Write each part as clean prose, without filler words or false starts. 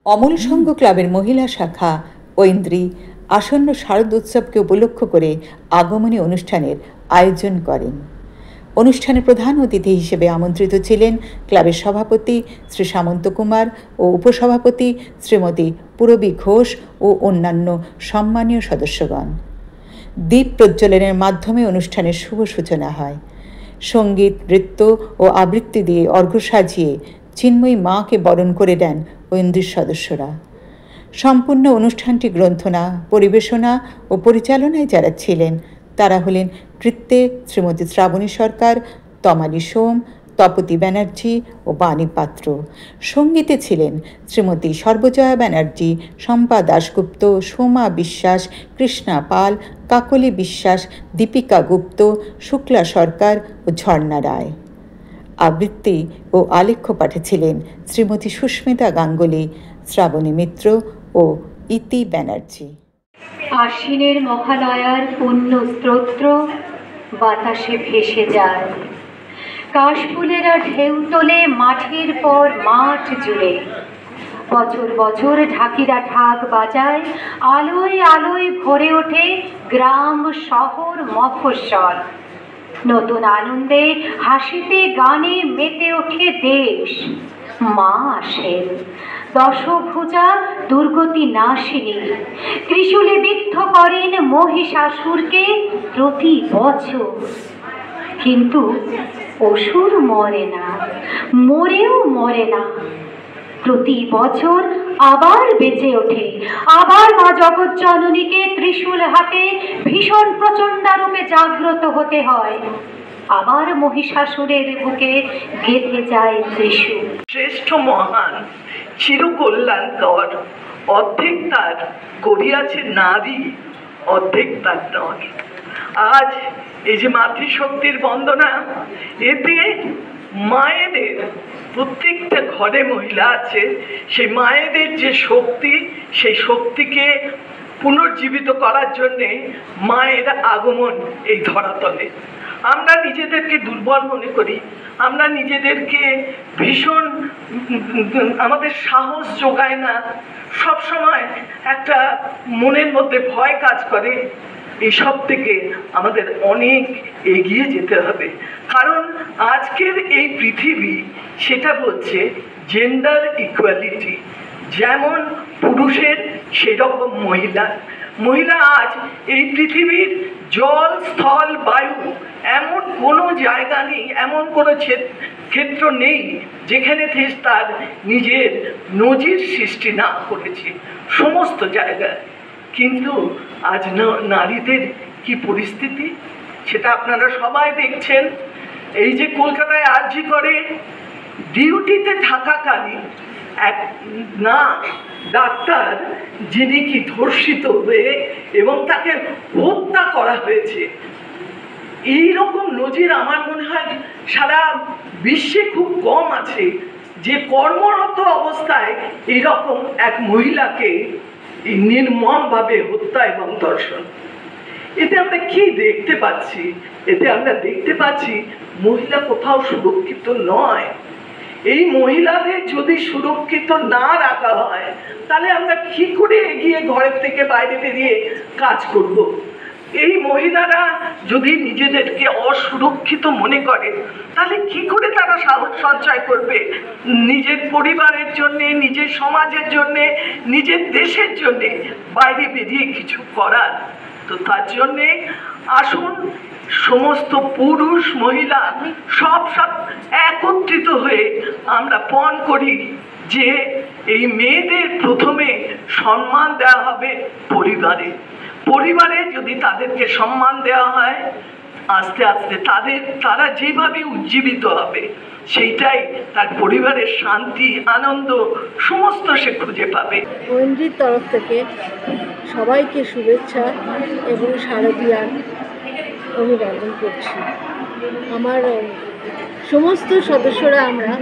অমল সংঘ ক্লাবের মহিলা শাখা ঐন্দ্রী আসন্ন শারদোৎসবকে উপলক্ষ করে আগমনী অনুষ্ঠানের আয়োজন করেন। অনুষ্ঠানে প্রধান অতিথি হিসেবে আমন্ত্রিত ছিলেন ক্লাবের সভাপতি শ্রী সামন্ত কুমার ও উপসভাপতি শ্রীমতী পূরবী ঘোষ ও অন্যান্য সম্মানীয় সদস্যগণ। দীপ প্রজ্বলনের মাধ্যমে অনুষ্ঠানের শুভ সূচনা হয়। সঙ্গীত, নৃত্য ও আবৃত্তি দিয়ে অর্ঘ্য সাজিয়ে চিন্ময়ী মাকে বরণ করে দেন ঐন্দ্রীর সদস্যরা। সম্পূর্ণ অনুষ্ঠানটি গ্রন্থনা, পরিবেশনা ও পরিচালনায় যারা ছিলেন তারা হলেন নৃত্যে শ্রীমতী শ্রাবণী সরকার, তমালী সোম, তপতী ব্যানার্জি ও বাণী পাত্র। সঙ্গীতে ছিলেন শ্রীমতী সর্বজয়া ব্যানার্জি, শম্পা দাশগুপ্ত, সোমা বিশ্বাস, কৃষ্ণা পাল, কাকলি বিশ্বাস, দীপিকা গুপ্ত, শুক্লা সরকার ও ঝর্ণা রায়। আবৃত্তি ও আলেখ্য পাঠে ছিলেন শ্রীমতী সুস্মিতা গাঙ্গুলি, শ্রাবণী মিত্র ও ইতি ব্যানার্জি। আশ্বিনের মহালয়ার পুণ্য স্তোত্র বাতাসে ভেসে যায়। কাশফুলেরা ঢেউ তোলে মাঠের পর মাঠ জুড়ে। বছর বছর ঢাকিরা ঢাক বাজায়, আলোয় আলোয় ভরে ওঠে গ্রাম শহর মফস্বল। নতুন আনন্দে হাসিতে গানে মেতে ওঠে দেশ। মা আসেন দশভুজা দুর্গতি নাশিনী, ত্রিশূলে বিদ্ধ করেন মহিষাসুরকে প্রতি বছর। কিন্তু অসুর মরে না, মরেও মরে না। প্রতি বছর আবার বেঁচে ওঠে, আবার মা জগৎ জননীকে ত্রিশূল হাতে ভীষণ প্রচণ্ডারূপে জাগ্রত হতে হয়। আবার মহিষাসুরের বুকে গেঁথে যায় ত্রিশূল। শ্রেষ্ঠ মহান চিরকল্যাণকর, অর্ধেক তার করিয়াছে নারী, অর্ধেক তার নর। আজ এই যে মাতৃশক্তির বন্দনা, এতে মায়েদের প্রত্যেকটা ঘরে মহিলা আছে, সেই মায়েদের যে শক্তি, সেই শক্তিকে পুনর্জীবিত করার জন্যে মায়ের আগমন এই ধরাতলে। আমরা নিজেদেরকে দুর্বল মনে করি, আমরা নিজেদেরকে ভীষণ, আমাদের সাহস যোগায় না, সব সময় একটা মনের মধ্যে ভয় কাজ করে। এইসব থেকে আমাদের অনেক এগিয়ে যেতে হবে, কারণ আজকের এই পৃথিবী সেটা বলছে জেন্ডার ইকুয়ালিটি। যেমন পুরুষের সেরকম মহিলা আজ এই পৃথিবীর জল, স্থল, বায়ু এমন কোনো জায়গা নেই, এমন কোনো ক্ষেত্র নেই যেখানে তার নিজের নজির সৃষ্টি না করেছে, সমস্ত জায়গায়। কিন্তু আজ নারীদের কি পরিস্থিতি সেটা আপনারা সবাই দেখছেন। এই যে কলকাতায় আরজি করে ডিউটিতে থাকাকালীন এক না ডাক্তার, যিনি কি ধর্ষিত হয়ে এবং তাকে হত্যা করা হয়েছে, এইরকম নজির আমার মনে হয় সারা বিশ্বে খুব কম আছে, যে কর্মরত অবস্থায় এইরকম এক মহিলাকে নির্মমভাবে হত্যা এবং ধর্ষণ। এতে আমরা কি দেখতে পাচ্ছি? এতে আমরা দেখতে পাচ্ছি মহিলা কোথাও সুরক্ষিত নয়। এই মহিলাদের যদি সুরক্ষিত না রাখা হয়, তাহলে আমরা কি করে এগিয়ে ঘরের থেকে বাইরে বেরিয়ে কাজ করব? এই মহিলারা যদি নিজেদেরকে অসুরক্ষিত মনে করে, তাহলে কি করে তারা সাহস সঞ্চয় করবে নিজের পরিবারের জন্যে, নিজের সমাজের জন্যে, নিজের দেশের জন্যে বাইরে বেরিয়ে কিছু করার? তো তার জন্যে আসুন সমস্ত পুরুষ মহিলা সব একত্রিত হয়ে আমরা পণ করি যে এই মেয়েদের প্রথমে সম্মান দেওয়া হবে পরিবারে। যদি তাদেরকে সম্মান দেওয়া হয়, আস্তে আস্তে তারা যেভাবে উজ্জীবিত হবে, সেইটাই তার পরিবারের শান্তি, আনন্দ সমস্ত সে খুঁজে পাবে। ঐন্দ্রীর তরফ থেকে সবাইকে শুভেচ্ছা এবং শারদীয়ার অভিবাদন করছি। আমার সমস্ত সদস্যরা আমরা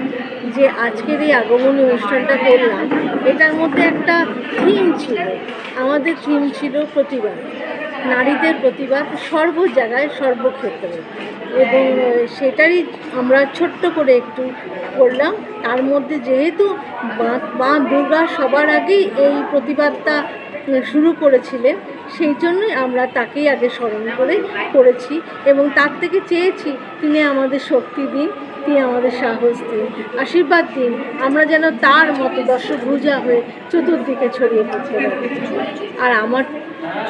যে আজকের এই আগমনী অনুষ্ঠানটা করলাম, এটার মধ্যে একটা থিম ছিল। আমাদের থিম ছিল প্রতিবাদ, নারীদের প্রতিবাদ সর্ব জায়গায়, সর্বক্ষেত্রে। এবং সেটারই আমরা ছোট্ট করে একটু করলাম। তার মধ্যে যেহেতু মা দুর্গা সবার আগেই এই প্রতিবাদটা শুরু করেছিলেন, সেই জন্যই আমরা তাকেই আগে স্মরণ করে করেছি এবং তার থেকে চেয়েছি তিনি আমাদের শক্তি দিন, তিনি আমাদের সাহস দিন, আশীর্বাদ দিন, আমরা যেন তার মতো দশভুজা হয়ে চতুর্দিকে ছড়িয়ে পড়তে পারি। আর আমার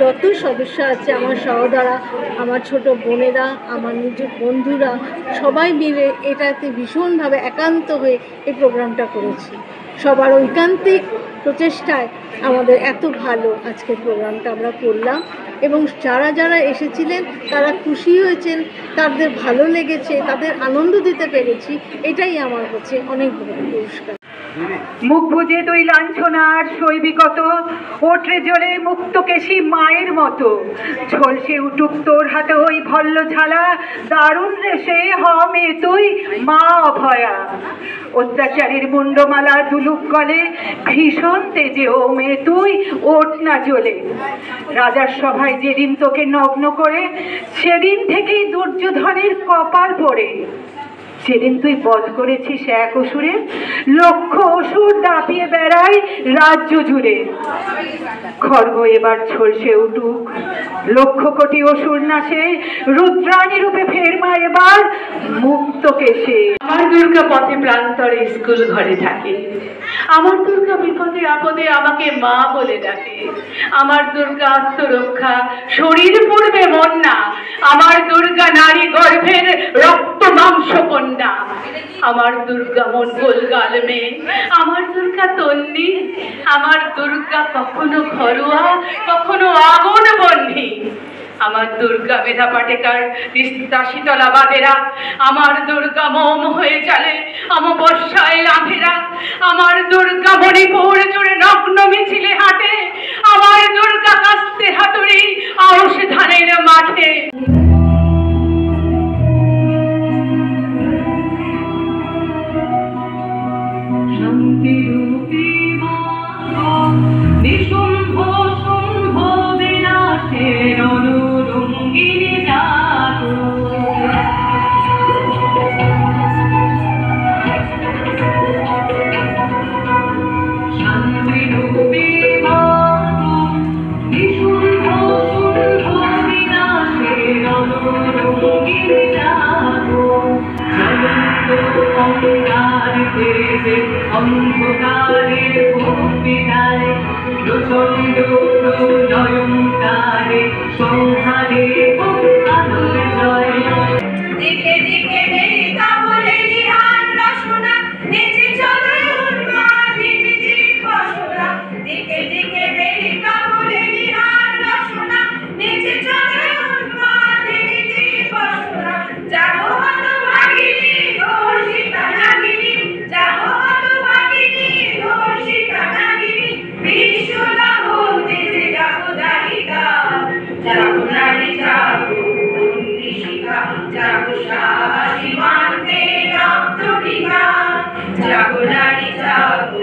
যত সদস্য আছে, আমার সহোদরা, আমার ছোট বোনেরা, আমার নিজের বন্ধুরা, সবাই মিলে এটাতে ভীষণভাবে একান্ত হয়ে এই প্রোগ্রামটা করেছি। সবার ঐকান্তিক প্রচেষ্টায় আমাদের এত ভালো আজকের প্রোগ্রামটা আমরা করলাম এবং যারা যারা এসেছিলেন তারা খুশি হয়েছেন, তাদের ভালো লেগেছে, তাদের আনন্দ দিতে পেরেছি, এটাই আমার কাছে অনেক বড় পুরস্কার। মুখ বুঝে তুই লাঞ্ছনার শৈবিকত, ওঠে জ্বলে মুক্তকেশী মায়ের মতো, ঝলসে উঠুক তোর হাতে ওই ভল্ল ঝালা, দারুণ রেশে হমে তুই মা অভয়া। অত্যাচারীর মুন্ডমালা দুলুক গলে, ভীষণ তেজে ও মেয়ে তুই ওঠ না জ্বলে। রাজার সভায় যেদিন তোকে নগ্ন করে, সেদিন থেকেই দুর্যোধনের কপাল পড়ে। সেদিন তুই বধ করেছিস এক অসুরে, লক্ষ অসুর দাপিয়ে বেড়ায় রাজ্য জুড়ে। খড়গ এবার ঝলসে উঠুক, লক্ষ কোটি অসুর নাশে, রুদ্রাণী রূপে ফের মা এবার মুক্ত কেশে। আমার দুর্গা পথে প্রান্তরে স্কুল ঘরে থাকে, আমার দুর্গা বিপদে আপদে আমাকে মা বলে ডাকে। আমার দুর্গা আত্মরক্ষা, শরীর পূর্বে মন না, আমার দুর্গা নারী গর্ভের রক্ত মাংস কন্যা। আমার দুর্গা মঙ্গল গাল মেয়ে, আমার দুর্গা তন্নি, আমার দুর্গা কখনো ঘরোয়া, কখনো আগুন বন্ধি। আমার দুর্গা মেধা পাটেকার, তিস্তা শীতলা বাদেরা, আমার দুর্গা মোম হয়ে চলে অমাবস্যায় লাভেরা। আমার দুর্গা মণিপুর জুড়ে নগ্ন মিছিলে হাঁটে, আমার দুর্গা কাস্তে হাতুড়ি আউশ ধানের মাঠে। নিশুম্ভ শুম্ভ বিনাশের অনুরঙ্গিনী জাগো, শান্তিরূপী মাগো, নিশুম্ভ শুম্ভ বিনাশের অনুরঙ্গিনী জাগো। অন্ধকার তেজে অন্ধকারের বিদায়, প্রচণ্ড প্রলয়ঙ্কারে সংহারে আলোর জয়। দিকে দিকে বেরিতা বলে নিহার রসনা, নেচে চলে উন্মাদিনী দিবসনা। দিকে দিকে বেরিতা বলে নিহার রসনা, নেচে চলে উন্মাদিনী দিবসনা। যাবো হতভাগিনী ধর্ষিতা নাগিনী, যাবো হতভাগিনী ধর্ষিতা নাগিনী। বিশ্বলাভ তেজে যাবো দাহিকা, যাবো নারী যাবো নিশিকা, যাবো সাহসী মানতে রক্ত টিকা, যাবো নারী যাবো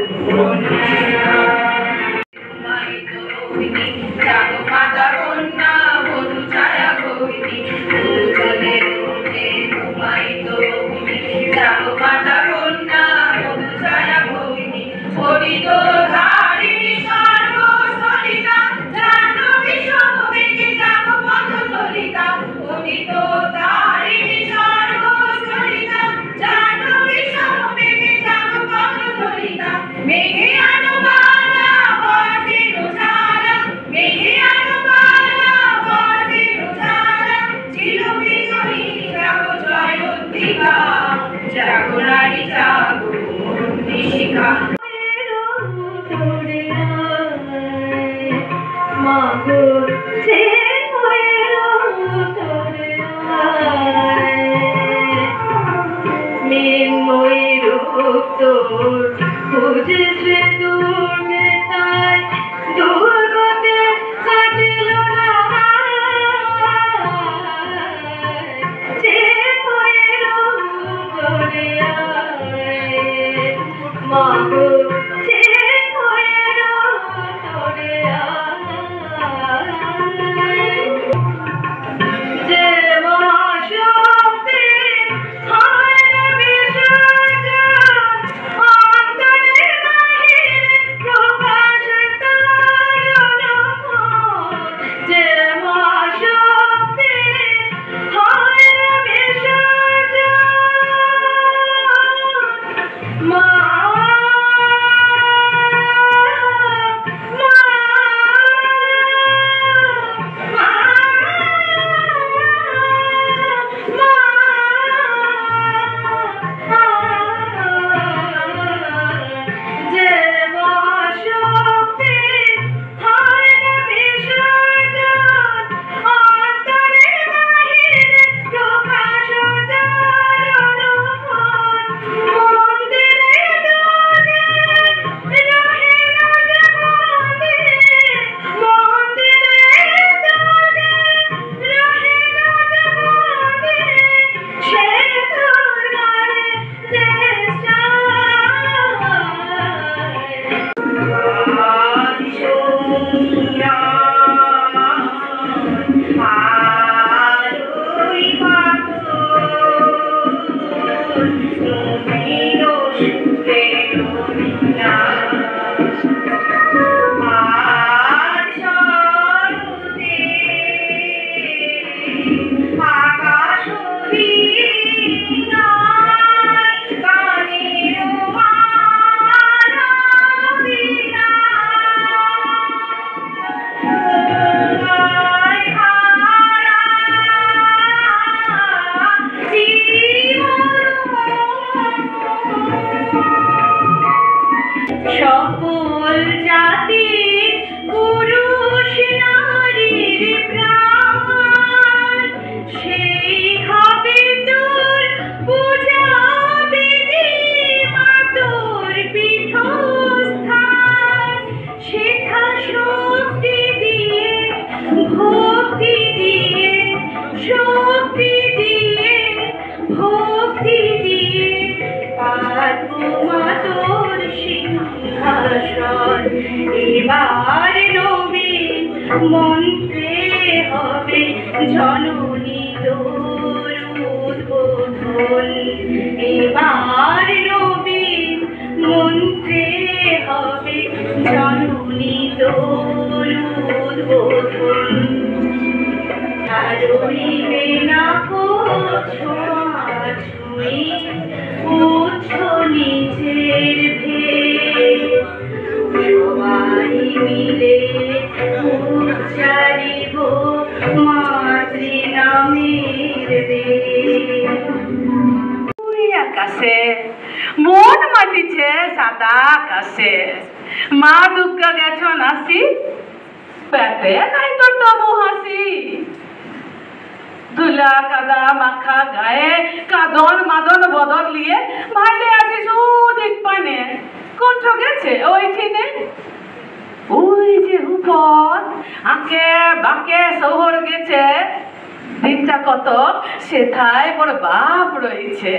নিশিকা। যাবো মাতা কন্যা বধূ ছায়া ভগিনী, দুজনের উঠে তোমায় তরুণী। যাবো মাতা কন্যা বধূ ছায়া ভগিনী, হরিত ধারিণী সর্বস্থলিতা, জাহ্নবী সমবেগে যাবো পথ চলিতা। হরিত ধারিণী সর্বস্থলিতা, জাহ্নবী সমবেগে যাবো পথ চলিতা। মেঘে আনো বালা বজ্রের ঝালা, মেঘে আনো বালা বজ্রের ঝালা। চিরবিজয়ী যাবো জয়ন্তিকা, জাগো নারী জাগো নিশিকা। মাগো সে মৃন্ময়ী রূপ তোর, খুঁজেছে তোর নেতায়, দুর্গতে কাটিল না। সে তোরে মাগো সে তোরে যে মহাশক্তি সিংহাসন এবার নবীন মন্ত্রে হবে জননী তোর উদ্বোধন এবার নবীন মন্ত্রে হবে জননী তোর উদ্বোধন রইবে না ছোঁয়াছুঁই উচ্চ নিচের ভেদ সবাই মিলে উচ্চারিব মাতৃনামের আকাশে মন মাতিছে সাদা আকাশে মা দুর্গা গেছ নাসি পেটে নাই তো তবু হাসি ধুলা কাদা মাখা গায়ে কাদন মাদন বদল লিয়ে ভাইলে আছিস ওদিক পানে কোন গেছে ওইখানে ওই যে উপর আঁকে বাঁকে শহর গেছে দিনটা কত সেথায় মোর বাপ রয়েছে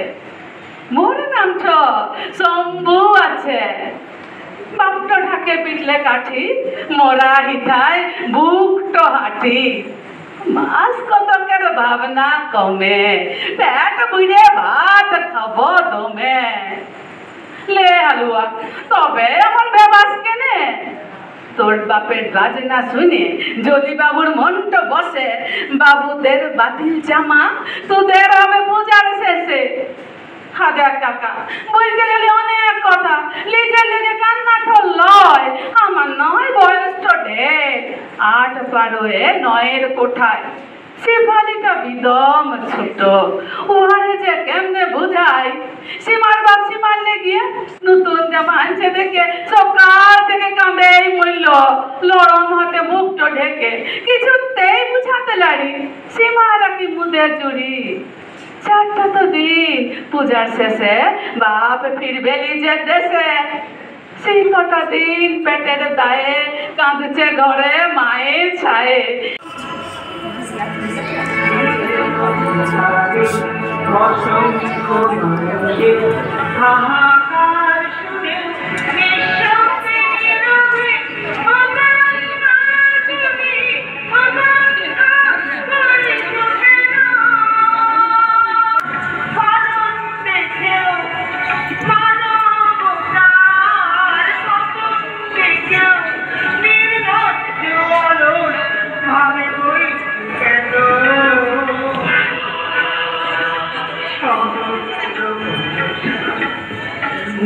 মোর নাম তো শম্ভু আছে বাপটো ঢাকে পিটলে কাঠি মোরা হিথায় বুকটো হাঁটি মাস কতকের ভাবনা কমে পেট বুড়ে ভাত খাব দমে লে হালুয়া তবে এমন বেবাস কেনে তোর বাপের বাজনা শুনে যদি বাবুর মনটা বসে বাবুদের বাতিল জামা তোদের হবে পূজার শেষে হাজার টাকা বলতে গেলে অনেক কথা লিজে লেগে কান্না লয় আমার নয় বয়সটা ঢের 8 পারোয়ে 9-এর কোঠায় শেফালিটা বিদম ছোট ওহারে যে কেমনে বুঝাই সীমার বাপ সীমার লেগিয়ে নতুন জামা আনছে দেখে সকাল থেকে কাঁদে এই মূল্য লরম হাতে মুখটা ঢেকে কিছুতেই বুঝাতে লাড়ি সীমারা কি মুদের জুড়ি 4টা তো দিন পূজার শেষে বাপ ফিরবে নিজের দেশে সেই কটা দিন পেটের দায়ে কাঁদছে ঘরে মায়ের ছায়ে হাহাকার শুনে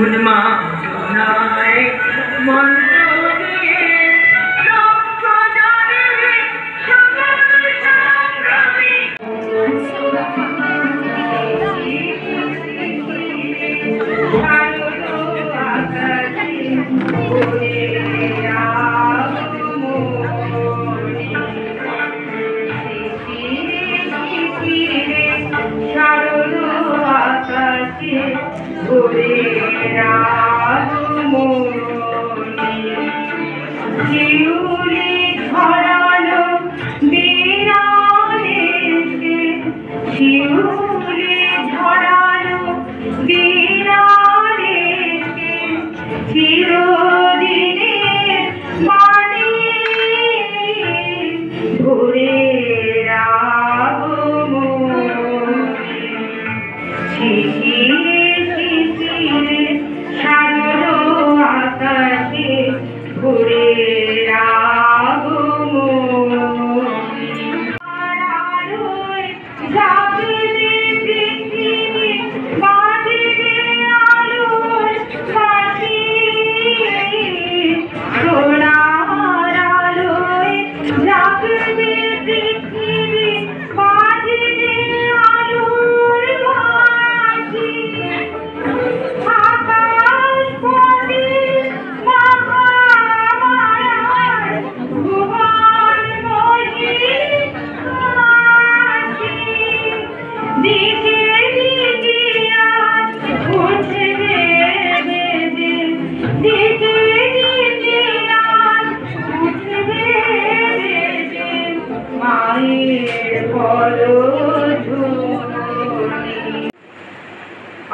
উন্মাদনায় মন্ত্র দিয়ে লক্ষ জনে সকল সংগ্রামী শিউলি ধরানো দিনারেতে শিউলি ধরানো দিনারেতে চিরদিনের মানে ঘুরে ঘুরে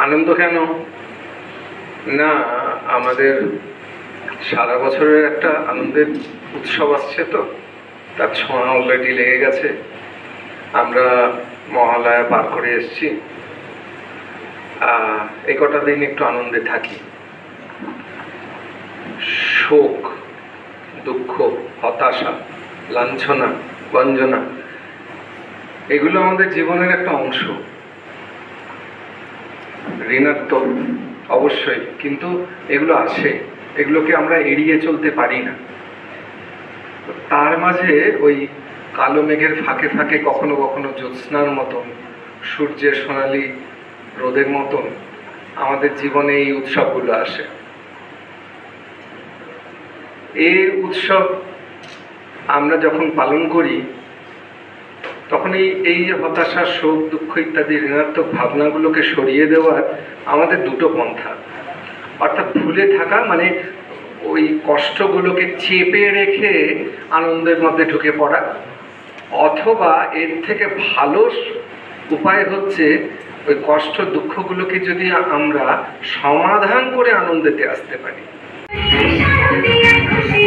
আনন্দ কেন না, আমাদের সারা বছরের একটা আনন্দের উৎসব আসছে, তো তার ছোঁয়া অলরেডি লেগে গেছে। আমরা মহালয়া পার করে এসেছি, এই কটা দিন একটু আনন্দে থাকি। শোক, দুঃখ, হতাশা, লাঞ্ছনা, বঞ্জনা এগুলো আমাদের জীবনের একটা অংশ। ঋণাত্মক অবশ্যই, কিন্তু এগুলো আছে, এগুলোকে আমরা এড়িয়ে চলতে পারি না। তার মাঝে ওই কালো মেঘের ফাঁকে ফাঁকে কখনো কখনো জ্যোৎস্নার মতন, সূর্যের সোনালি রোদের মতন আমাদের জীবনে এই উৎসবগুলো আসে। এই উৎসব আমরা যখন পালন করি তখন এই যে হতাশা, শোক, দুঃখ ইত্যাদি ঋণাত্মক ভাবনাগুলোকে সরিয়ে দেওয়ার আমাদের দুটো পন্থা। অর্থাৎ ভুলে থাকা মানে ওই কষ্টগুলোকে চেপে রেখে আনন্দের মধ্যে ঢুকে পড়া, অথবা এর থেকে ভালো উপায় হচ্ছে ওই কষ্ট দুঃখগুলোকে যদি আমরা সমাধান করে আনন্দেতে আসতে পারি। শারদীয়া খুশি